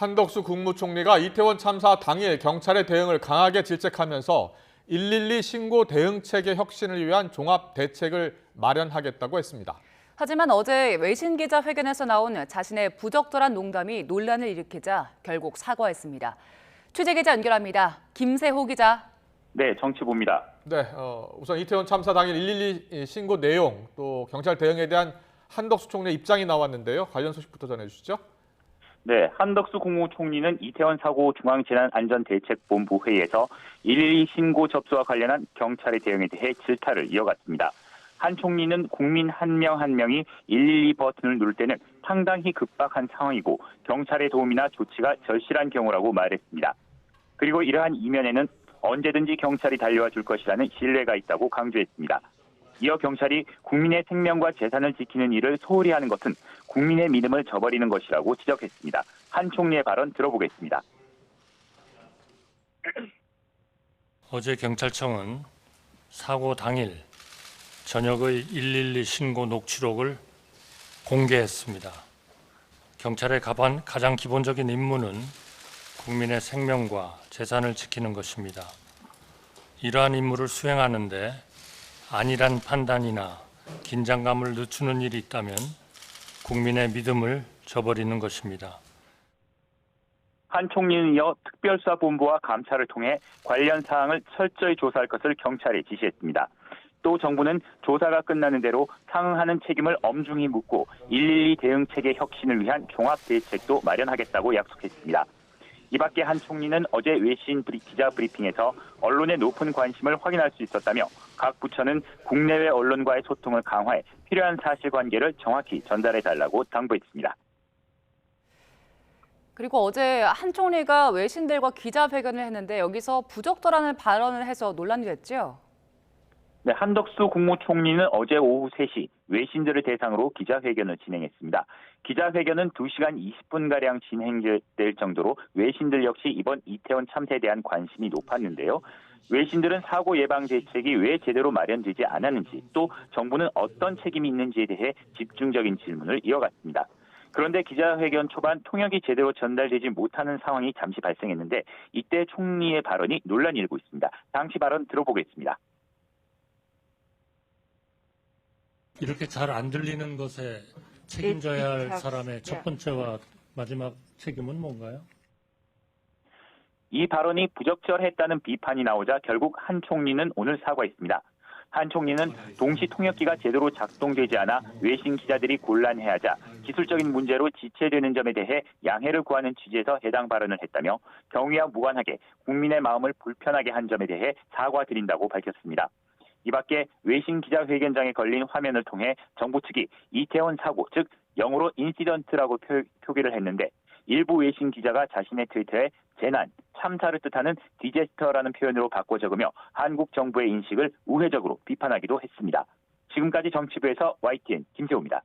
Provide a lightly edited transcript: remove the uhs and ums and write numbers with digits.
한덕수 국무총리가 이태원 참사 당일 경찰의 대응을 강하게 질책하면서 112 신고 대응 체계 혁신을 위한 종합 대책을 마련하겠다고 했습니다. 하지만 어제 외신 기자회견에서 나온 자신의 부적절한 농담이 논란을 일으키자 결국 사과했습니다. 취재기자 연결합니다. 김세호 기자. 네, 정치부입니다. 네, 우선 이태원 참사 당일 112 신고 내용 또 경찰 대응에 대한 한덕수 총리의 입장이 나왔는데요. 관련 소식부터 전해주시죠. 네, 한덕수 국무총리는 이태원 사고 중앙재난안전대책본부 회의에서 112 신고 접수와 관련한 경찰의 대응에 대해 질타를 이어갔습니다. 한 총리는 국민 한 명 한 명이 112 버튼을 누를 때는 상당히 급박한 상황이고 경찰의 도움이나 조치가 절실한 경우라고 말했습니다. 그리고 이러한 이면에는 언제든지 경찰이 달려와 줄 것이라는 신뢰가 있다고 강조했습니다. 이어 경찰이 국민의 생명과 재산을 지키는 일을 소홀히 하는 것은 국민의 믿음을 저버리는 것이라고 지적했습니다. 한 총리의 발언 들어보겠습니다. 어제 경찰청은 사고 당일 저녁의 112 신고 녹취록을 공개했습니다. 경찰의 가장 기본적인 임무는 국민의 생명과 재산을 지키는 것입니다. 이러한 임무를 수행하는데 안일한 판단이나 긴장감을 늦추는 일이 있다면 국민의 믿음을 저버리는 것입니다. 한 총리는 이어 특별수사본부와 감찰을 통해 관련 사항을 철저히 조사할 것을 경찰에 지시했습니다. 또 정부는 조사가 끝나는 대로 상응하는 책임을 엄중히 묻고 112 대응체계 혁신을 위한 종합대책도 마련하겠다고 약속했습니다. 이 밖에 한 총리는 어제 외신 기자 브리핑에서 언론의 높은 관심을 확인할 수 있었다며 각 부처는 국내외 언론과의 소통을 강화해 필요한 사실관계를 정확히 전달해달라고 당부했습니다. 그리고 어제 한 총리가 외신들과 기자회견을 했는데 여기서 부적절한 발언을 해서 논란이 됐죠? 네, 한덕수 국무총리는 어제 오후 3시 외신들을 대상으로 기자회견을 진행했습니다. 기자회견은 2시간 20분가량 진행될 정도로 외신들 역시 이번 이태원 참사에 대한 관심이 높았는데요. 외신들은 사고 예방 대책이 왜 제대로 마련되지 않았는지 또 정부는 어떤 책임이 있는지에 대해 집중적인 질문을 이어갔습니다. 그런데 기자회견 초반 통역이 제대로 전달되지 못하는 상황이 잠시 발생했는데 이때 총리의 발언이 논란이 일고 있습니다. 당시 발언 들어보겠습니다. 이렇게 잘 안 들리는 것에 책임져야 할 사람의 첫 번째와 마지막 책임은 뭔가요? 이 발언이 부적절했다는 비판이 나오자 결국 한 총리는 오늘 사과했습니다. 한 총리는 동시 통역기가 제대로 작동되지 않아 외신 기자들이 곤란해하자 기술적인 문제로 지체되는 점에 대해 양해를 구하는 취지에서 해당 발언을 했다며 경위와 무관하게 국민의 마음을 불편하게 한 점에 대해 사과드린다고 밝혔습니다. 이 밖에 외신 기자회견장에 걸린 화면을 통해 정부 측이 이태원 사고, 즉 영어로 인시던트라고 표기를 했는데 일부 외신 기자가 자신의 트위터에 재난, 참사를 뜻하는 디제스터라는 표현으로 바꿔 적으며 한국 정부의 인식을 우회적으로 비판하기도 했습니다. 지금까지 정치부에서 YTN 김세호입니다.